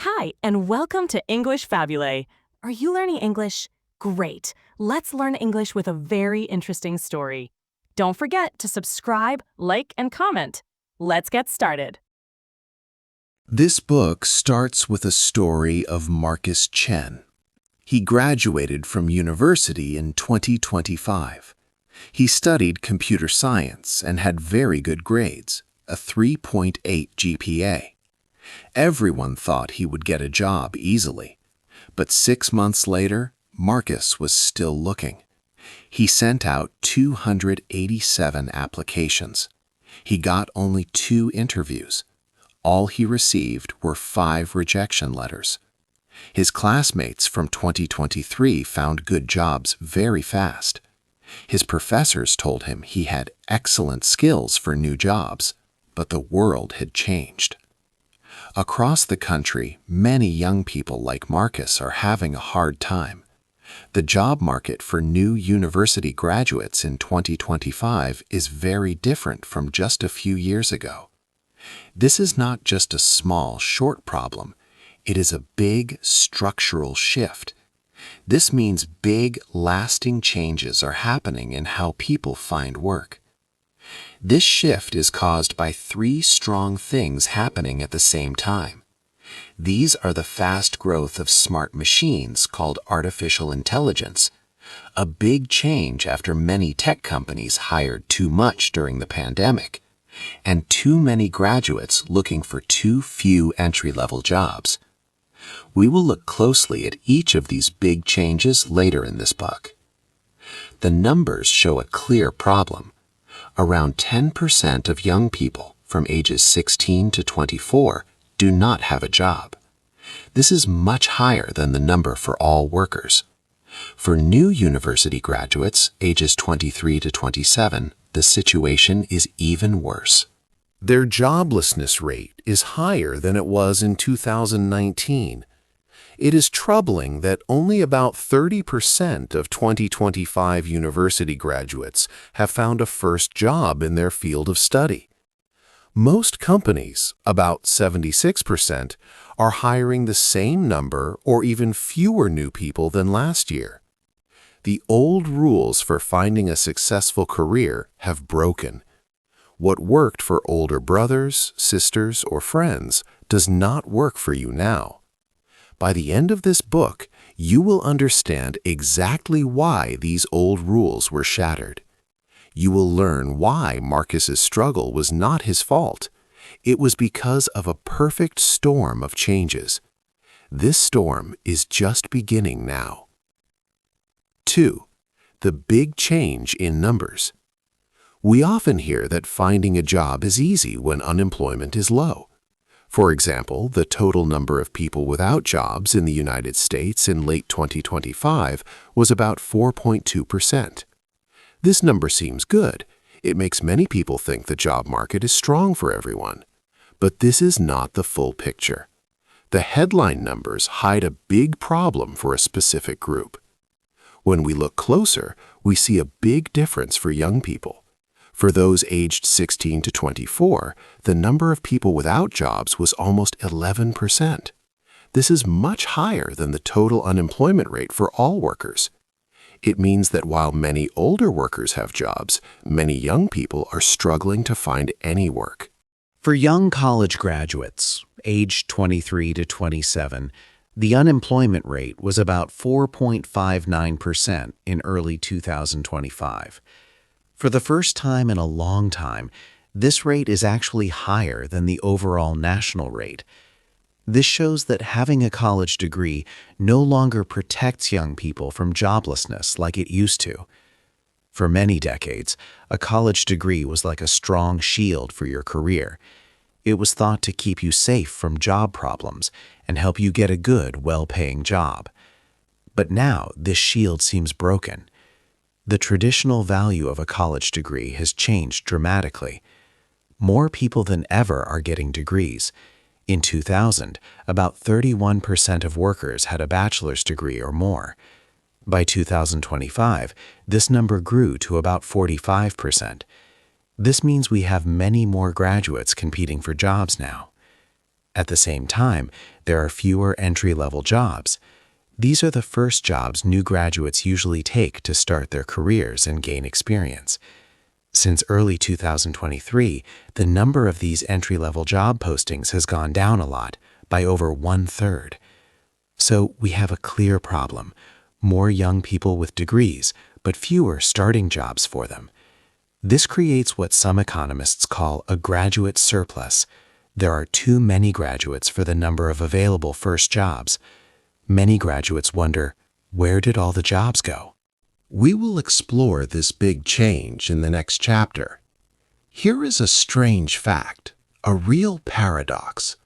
Hi, and welcome to English-Fabule. Are you learning English? Great. Let's learn English with a very interesting story. Don't forget to subscribe, like, and comment. Let's get started. This book starts with a story of Marcus Chen. He graduated from university in 2025. He studied computer science and had very good grades, a 3.8 GPA. Everyone thought he would get a job easily. But 6 months later, Marcus was still looking. He sent out 287 applications. He got only 2 interviews. All he received were 5 rejection letters. His classmates from 2023 found good jobs very fast. His professors told him he had excellent skills for new jobs, but the world had changed. Across the country, many young people like Marcus are having a hard time. The job market for new university graduates in 2025 is very different from just a few years ago. This is not just a small, short problem. It is a big, structural shift. This means big, lasting changes are happening in how people find work. This shift is caused by 3 strong things happening at the same time. These are the fast growth of smart machines called artificial intelligence, a big change after many tech companies hired too much during the pandemic, and too many graduates looking for too few entry-level jobs. We will look closely at each of these big changes later in this book. The numbers show a clear problem. Around 10% of young people from ages 16 to 24 do not have a job. This is much higher than the number for all workers. For new university graduates, ages 23 to 27, the situation is even worse. Their joblessness rate is higher than it was in 2019. It is troubling that only about 30% of 2025 university graduates have found a first job in their field of study. Most companies, about 76%, are hiring the same number or even fewer new people than last year. The old rules for finding a successful career have broken. What worked for older brothers, sisters, or friends does not work for you now. By the end of this book, you will understand exactly why these old rules were shattered. You will learn why Marcus's struggle was not his fault. It was because of a perfect storm of changes. This storm is just beginning now. 2. The big change in numbers. We often hear that finding a job is easy when unemployment is low. For example, the total number of people without jobs in the United States in late 2025 was about 4.2%. This number seems good. It makes many people think the job market is strong for everyone. But this is not the full picture. The headline numbers hide a big problem for a specific group. When we look closer, we see a big difference for young people. For those aged 16 to 24, the number of people without jobs was almost 11%. This is much higher than the total unemployment rate for all workers. It means that while many older workers have jobs, many young people are struggling to find any work. For young college graduates, aged 23 to 27, the unemployment rate was about 4.59% in early 2025. For the first time in a long time, this rate is actually higher than the overall national rate. This shows that having a college degree no longer protects young people from joblessness like it used to. For many decades, a college degree was like a strong shield for your career. It was thought to keep you safe from job problems and help you get a good, well-paying job. But now this shield seems broken. The traditional value of a college degree has changed dramatically. More people than ever are getting degrees. In 2000, about 31% of workers had a bachelor's degree or more. By 2025, this number grew to about 45%. This means we have many more graduates competing for jobs now. At the same time, there are fewer entry-level jobs. These are the first jobs new graduates usually take to start their careers and gain experience. Since early 2023, the number of these entry-level job postings has gone down a lot, by over 1/3. So we have a clear problem: more young people with degrees, but fewer starting jobs for them. This creates what some economists call a graduate surplus. There are too many graduates for the number of available first jobs. Many graduates wonder, where did all the jobs go? We will explore this big change in the next chapter. Here is a strange fact, a real paradox.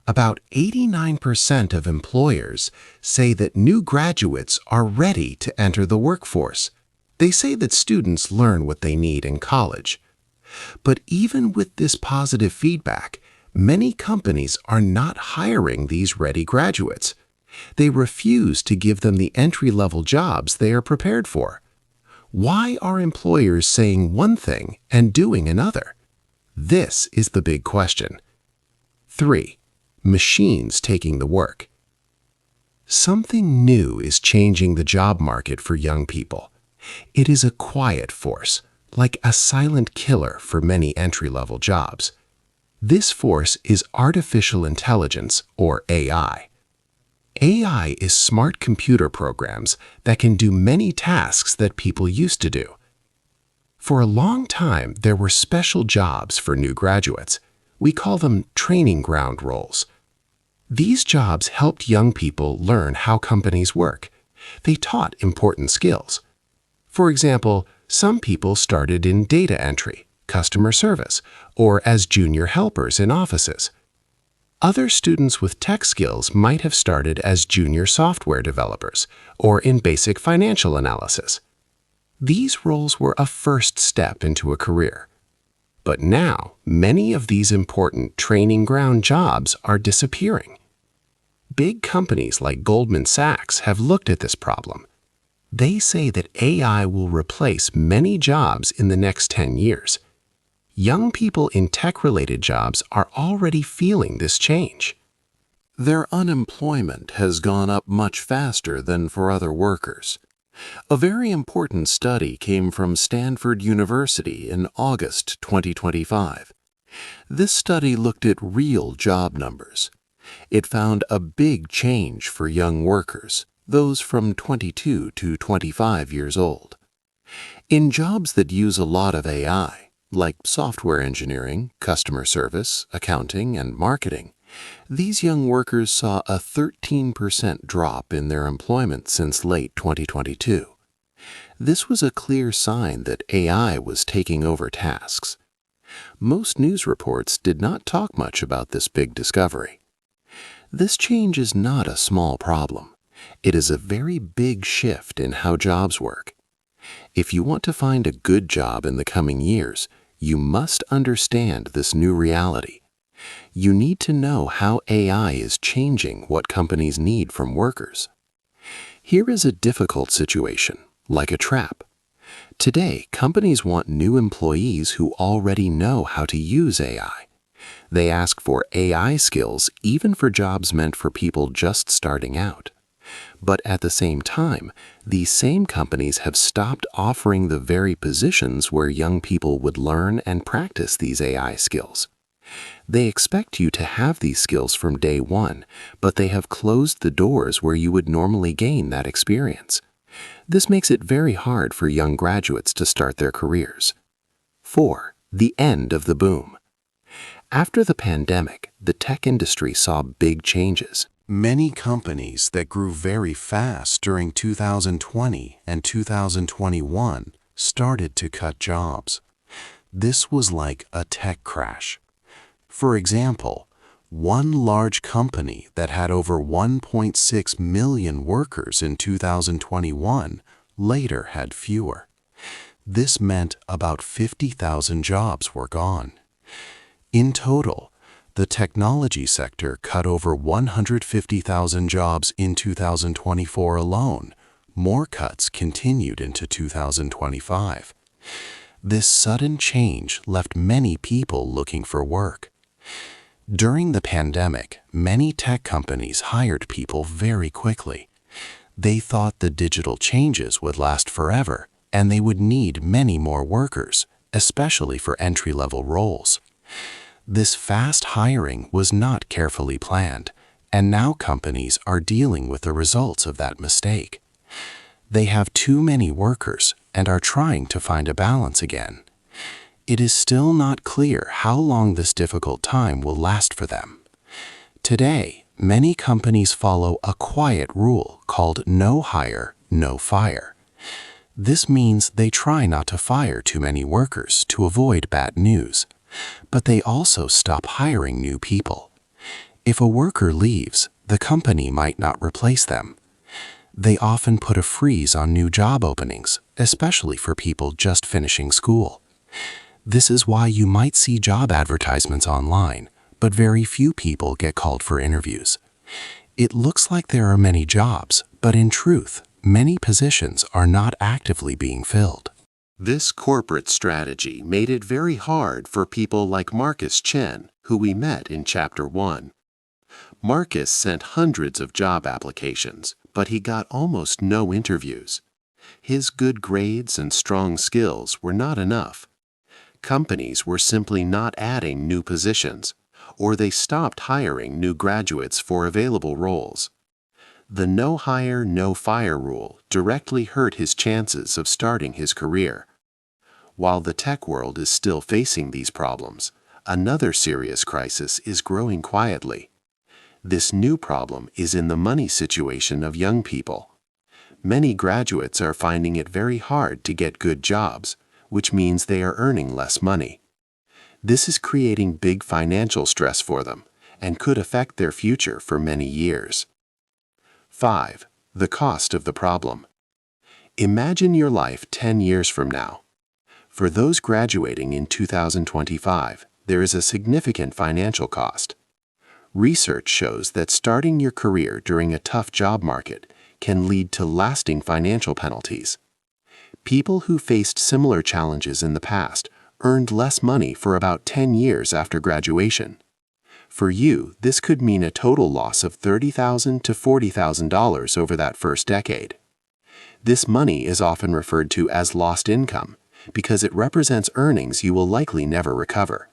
About 89% of employers say that new graduates are ready to enter the workforce. They say that students learn what they need in college. But even with this positive feedback, many companies are not hiring these ready graduates. They refuse to give them the entry-level jobs they are prepared for. Why are employers saying one thing and doing another? This is the big question. 3. Machines taking the work. Something new is changing the job market for young people. It is a quiet force, like a silent killer for many entry-level jobs. This force is artificial intelligence, or AI. AI is smart computer programs that can do many tasks that people used to do. For a long time, there were special jobs for new graduates. We call them training ground roles. These jobs helped young people learn how companies work. They taught important skills. For example, some people started in data entry, customer service, or as junior helpers in offices. Other students with tech skills might have started as junior software developers or in basic financial analysis. These roles were a first step into a career. But now, many of these important training ground jobs are disappearing. Big companies like Goldman Sachs have looked at this problem. They say that AI will replace many jobs in the next 10 years. Young people in tech-related jobs are already feeling this change. Their unemployment has gone up much faster than for other workers. A very important study came from Stanford University in August 2025. This study looked at real job numbers. It found a big change for young workers, those from 22 to 25 years old. In jobs that use a lot of AI, like software engineering, customer service, accounting, and marketing, these young workers saw a 13% drop in their employment since late 2022. This was a clear sign that AI was taking over tasks. Most news reports did not talk much about this big discovery. This change is not a small problem. It is a very big shift in how jobs work. If you want to find a good job in the coming years, you must understand this new reality. You need to know how AI is changing what companies need from workers. Here is a difficult situation, like a trap. Today, companies want new employees who already know how to use AI. They ask for AI skills even for jobs meant for people just starting out. But at the same time, these same companies have stopped offering the very positions where young people would learn and practice these AI skills. They expect you to have these skills from day one, but they have closed the doors where you would normally gain that experience. This makes it very hard for young graduates to start their careers. 4. The end of the boom. After the pandemic, the tech industry saw big changes. Many companies that grew very fast during 2020 and 2021 started to cut jobs. This was like a tech crash. For example, one large company that had over 1.6 million workers in 2021 later had fewer. This meant about 50,000 jobs were gone. In total, the technology sector cut over 150,000 jobs in 2024 alone. More cuts continued into 2025. This sudden change left many people looking for work. During the pandemic, many tech companies hired people very quickly. They thought the digital changes would last forever, and they would need many more workers, especially for entry-level roles. This fast hiring was not carefully planned, and now companies are dealing with the results of that mistake. They have too many workers and are trying to find a balance again. It is still not clear how long this difficult time will last for them. Today, many companies follow a quiet rule called no hire, no fire. This means they try not to fire too many workers to avoid bad news, but they also stop hiring new people. If a worker leaves, the company might not replace them. They often put a freeze on new job openings, especially for people just finishing school. This is why you might see job advertisements online, but very few people get called for interviews. It looks like there are many jobs, but in truth, many positions are not actively being filled. This corporate strategy made it very hard for people like Marcus Chen, who we met in Chapter 1. Marcus sent hundreds of job applications, but he got almost no interviews. His good grades and strong skills were not enough. Companies were simply not adding new positions, or they stopped hiring new graduates for available roles. The no hire, no fire rule directly hurt his chances of starting his career. While the tech world is still facing these problems, another serious crisis is growing quietly. This new problem is in the money situation of young people. Many graduates are finding it very hard to get good jobs, which means they are earning less money. This is creating big financial stress for them and could affect their future for many years. 5. The cost of the problem. Imagine your life 10 years from now. For those graduating in 2025, there is a significant financial cost. Research shows that starting your career during a tough job market can lead to lasting financial penalties. People who faced similar challenges in the past earned less money for about 10 years after graduation. For you, this could mean a total loss of $30,000 to $40,000 over that first decade. This money is often referred to as lost income because it represents earnings you will likely never recover.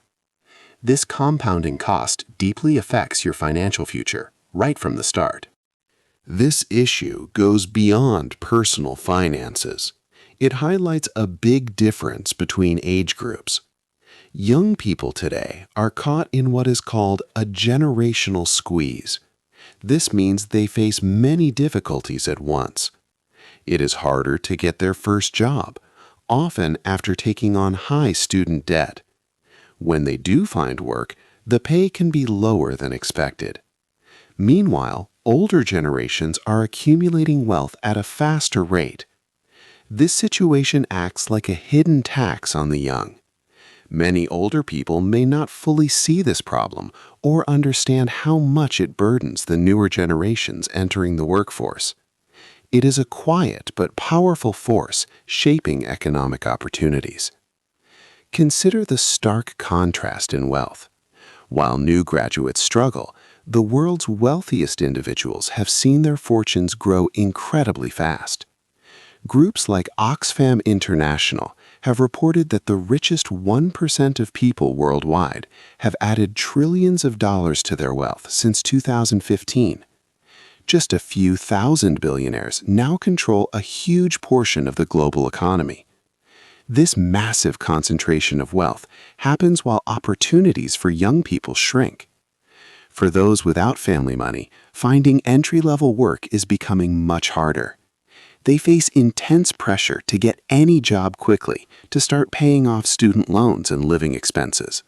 This compounding cost deeply affects your financial future right from the start. This issue goes beyond personal finances. It highlights a big difference between age groups. Young people today are caught in what is called a generational squeeze. This means they face many difficulties at once. It is harder to get their first job, often after taking on high student debt. When they do find work, the pay can be lower than expected. Meanwhile, older generations are accumulating wealth at a faster rate. This situation acts like a hidden tax on the young. Many older people may not fully see this problem or understand how much it burdens the newer generations entering the workforce. It is a quiet but powerful force shaping economic opportunities. Consider the stark contrast in wealth. While new graduates struggle, the world's wealthiest individuals have seen their fortunes grow incredibly fast. Groups like Oxfam International have reported that the richest 1% of people worldwide have added trillions of dollars to their wealth since 2015. Just a few thousand billionaires now control a huge portion of the global economy. This massive concentration of wealth happens while opportunities for young people shrink. For those without family money, finding entry-level work is becoming much harder. They face intense pressure to get any job quickly to start paying off student loans and living expenses.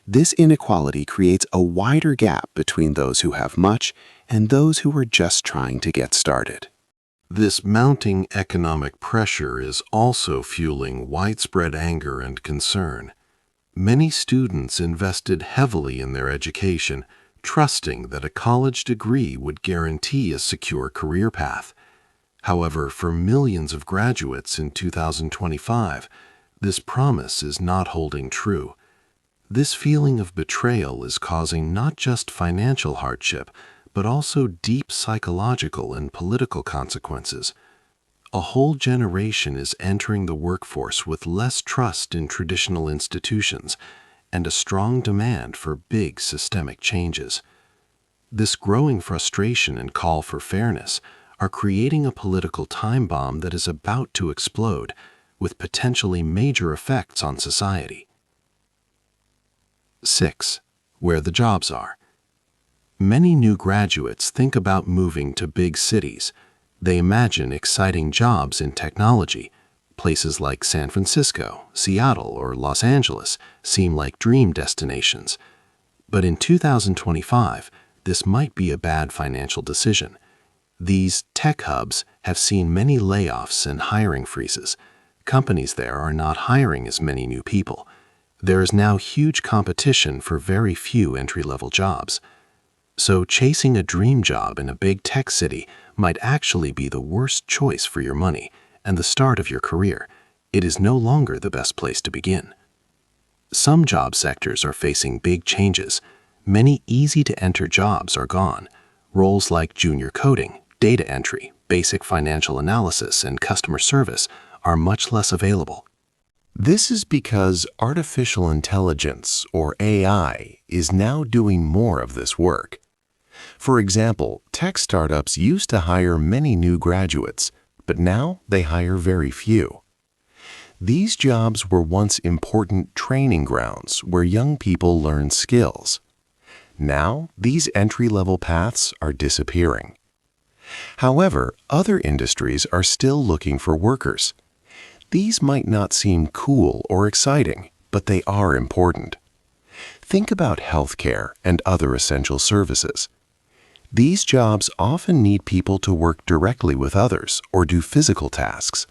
This inequality creates a wider gap between those who have much and those who are just trying to get started. This mounting economic pressure is also fueling widespread anger and concern. Many students invested heavily in their education, trusting that a college degree would guarantee a secure career path. However, for millions of graduates in 2025, this promise is not holding true. This feeling of betrayal is causing not just financial hardship, but also deep psychological and political consequences. A whole generation is entering the workforce with less trust in traditional institutions and a strong demand for big systemic changes. This growing frustration and call for fairness are creating a political time bomb that is about to explode, with potentially major effects on society. 6. Where the jobs are. Many new graduates think about moving to big cities. They imagine exciting jobs in technology. Places like San Francisco, Seattle, or Los Angeles seem like dream destinations. But in 2025, this might be a bad financial decision. These tech hubs have seen many layoffs and hiring freezes. Companies there are not hiring as many new people. There is now huge competition for very few entry-level jobs. So chasing a dream job in a big tech city might actually be the worst choice for your money and the start of your career. It is no longer the best place to begin. Some job sectors are facing big changes. Many easy-to-enter jobs are gone. Roles like junior coding, data entry, basic financial analysis, and customer service are much less available. This is because artificial intelligence, or AI, is now doing more of this work. For example, tech startups used to hire many new graduates, but now they hire very few. These jobs were once important training grounds where young people learn skills. Now, these entry-level paths are disappearing. However, other industries are still looking for workers. These might not seem cool or exciting, but they are important. Think about healthcare and other essential services. These jobs often need people to work directly with others or do physical tasks.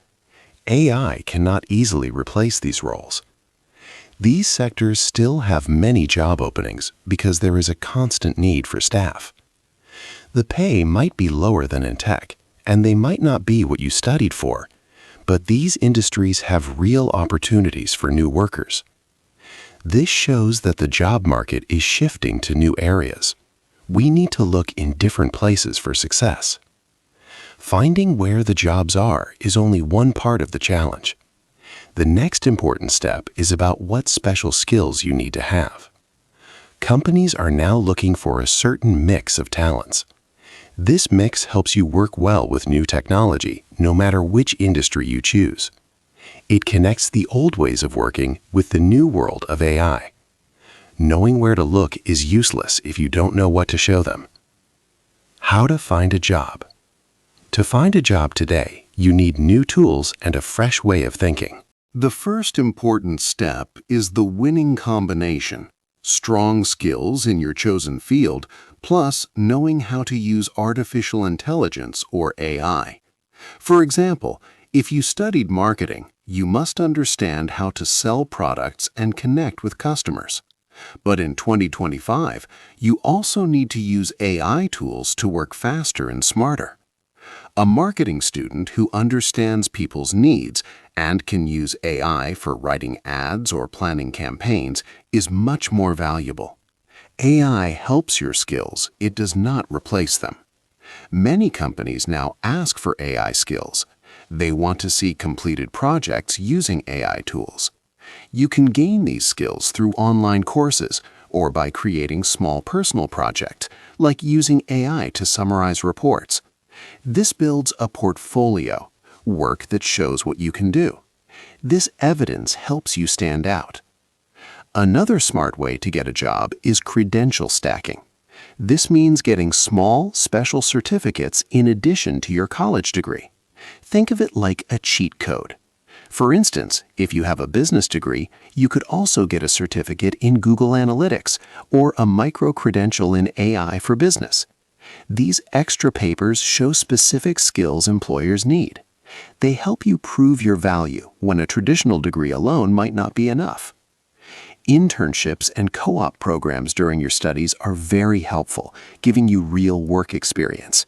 AI cannot easily replace these roles. These sectors still have many job openings because there is a constant need for staff. The pay might be lower than in tech, and they might not be what you studied for, but these industries have real opportunities for new workers. This shows that the job market is shifting to new areas. We need to look in different places for success. Finding where the jobs are is only one part of the challenge. The next important step is about what special skills you need to have. Companies are now looking for a certain mix of talents. This mix helps you work well with new technology, no matter which industry you choose. It connects the old ways of working with the new world of AI. Knowing where to look is useless if you don't know what to show them. How to find a job. To find a job today, you need new tools and a fresh way of thinking. The first important step is the winning combination: strong skills in your chosen field, plus knowing how to use artificial intelligence or AI. For example, if you studied marketing, you must understand how to sell products and connect with customers. But in 2025, you also need to use AI tools to work faster and smarter. A marketing student who understands people's needs and can use AI for writing ads or planning campaigns is much more valuable. AI helps your skills, it does not replace them. Many companies now ask for AI skills. They want to see completed projects using AI tools. You can gain these skills through online courses or by creating small personal projects, like using AI to summarize reports. This builds a portfolio, work that shows what you can do. This evidence helps you stand out. Another smart way to get a job is credential stacking. This means getting small, special certificates in addition to your college degree. Think of it like a cheat code. For instance, if you have a business degree, you could also get a certificate in Google Analytics or a micro-credential in AI for business. These extra papers show specific skills employers need. They help you prove your value when a traditional degree alone might not be enough. Internships and co-op programs during your studies are very helpful, giving you real work experience.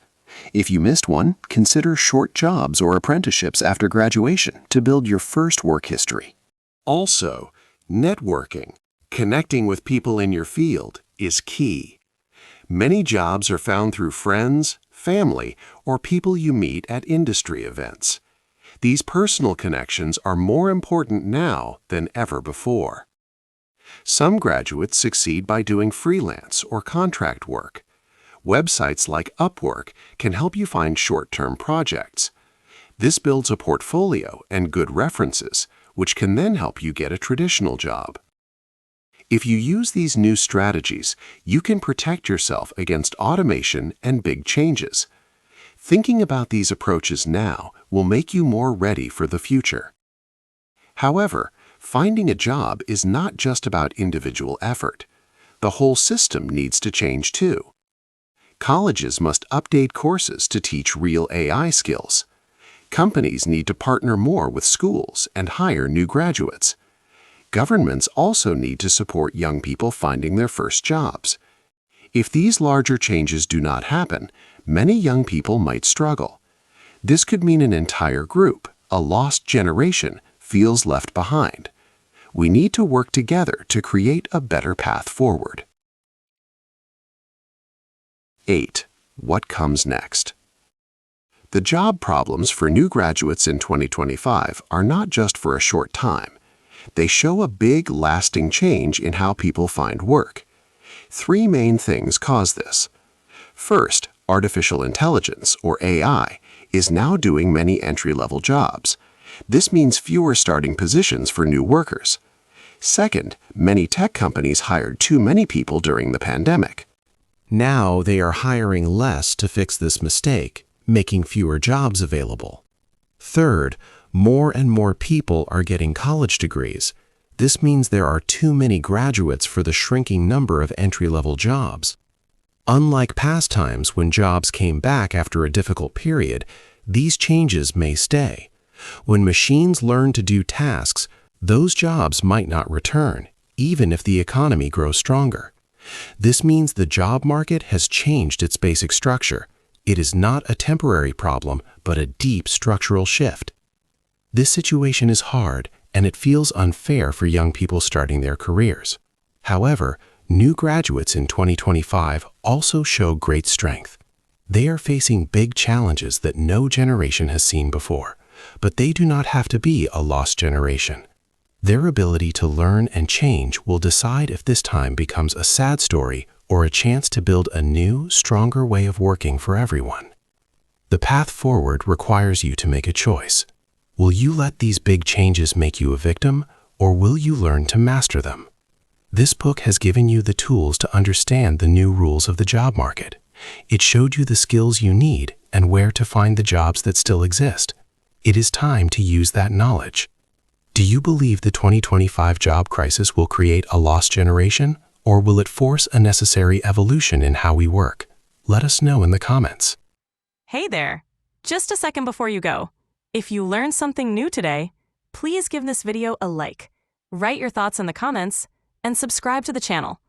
If you missed one, consider short jobs or apprenticeships after graduation to build your first work history. Also, networking. Connecting with people in your field is key. Many jobs are found through friends, family, or people you meet at industry events. These personal connections are more important now than ever before. Some graduates succeed by doing freelance or contract work. Websites like Upwork can help you find short-term projects. This builds a portfolio and good references, which can then help you get a traditional job. If you use these new strategies, you can protect yourself against automation and big changes. Thinking about these approaches now will make you more ready for the future. However, finding a job is not just about individual effort. The whole system needs to change too. Colleges must update courses to teach real AI skills. Companies need to partner more with schools and hire new graduates. Governments also need to support young people finding their first jobs. If these larger changes do not happen, many young people might struggle. This could mean an entire group, a lost generation, feels left behind. We need to work together to create a better path forward. 8. What comes next? The job problems for new graduates in 2025 are not just for a short time. They show a big, lasting change in how people find work. 3 main things cause this. First, artificial intelligence, or AI, is now doing many entry-level jobs. This means fewer starting positions for new workers. Second, many tech companies hired too many people during the pandemic. Now they are hiring less to fix this mistake, making fewer jobs available. Third, more and more people are getting college degrees. This means there are too many graduates for the shrinking number of entry-level jobs. Unlike past times when jobs came back after a difficult period, these changes may stay. When machines learn to do tasks, those jobs might not return, even if the economy grows stronger. This means the job market has changed its basic structure. It is not a temporary problem, but a deep structural shift. This situation is hard, and it feels unfair for young people starting their careers. However, new graduates in 2025 also show great strength. They are facing big challenges that no generation has seen before, but they do not have to be a lost generation. Their ability to learn and change will decide if this time becomes a sad story or a chance to build a new, stronger way of working for everyone. The path forward requires you to make a choice. Will you let these big changes make you a victim, or will you learn to master them? This book has given you the tools to understand the new rules of the job market. It showed you the skills you need and where to find the jobs that still exist. It is time to use that knowledge. Do you believe the 2025 job crisis will create a lost generation, or will it force a necessary evolution in how we work? Let us know in the comments. Hey there! Just a second before you go. If you learned something new today, please give this video a like, write your thoughts in the comments, and subscribe to the channel.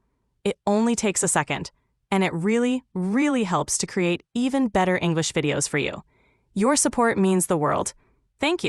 It only takes a second, and it really, really helps to create even better English videos for you. Your support means the world. Thank you.